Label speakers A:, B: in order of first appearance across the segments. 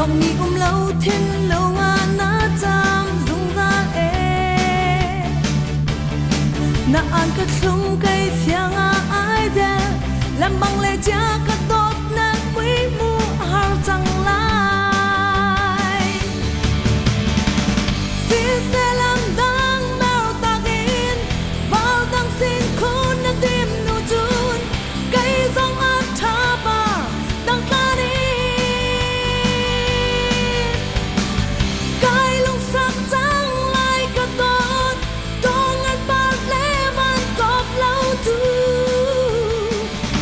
A: dòng nhị lâu thiên lâu nga na cham dung ga na an ka chung kai fiang ai de lam bang le cha ka tot na quý mu har chang lai si se lam dang mau ta in vào dang sin khôn na tim nu chun kai dòng a tha ba dang ta đi kai lung sak chang lai ka tot dong an ba le man kop lau tu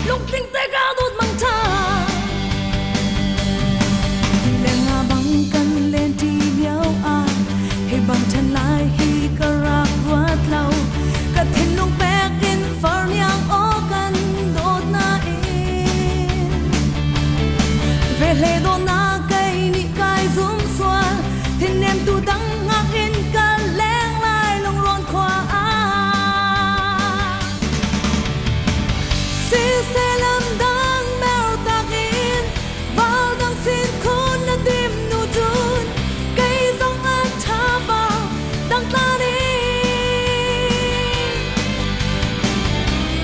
A: lung ting te ga dot mang tha le nga bang kan len ti miao a he bang chan lai hi ka ra wat lau ka thin lung pek in far nyang o kan dot na in ve le do na kai ni kai zum swa thin nem tu dang ngak in ka leng lai long ron khwa a si se lam dang mel tak in vào dang sin khôn na tim nu chun kai zong a tha ba dang ta đi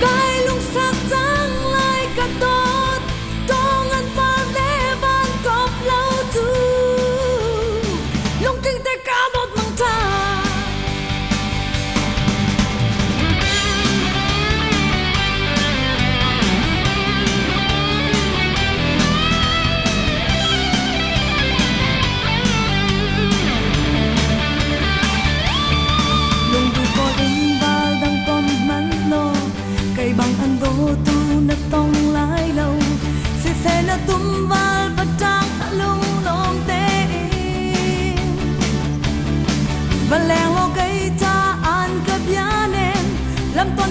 A: kai lung sak chang lai ka tot dong an pa le van kop lau tu lung ting te ka bot mang ta lung du ko in val dang pom man lo kai bang an do tu na tong lai lo si se na tum val pa tang lung long te và leng lo cây cha an ka bia nen lam ton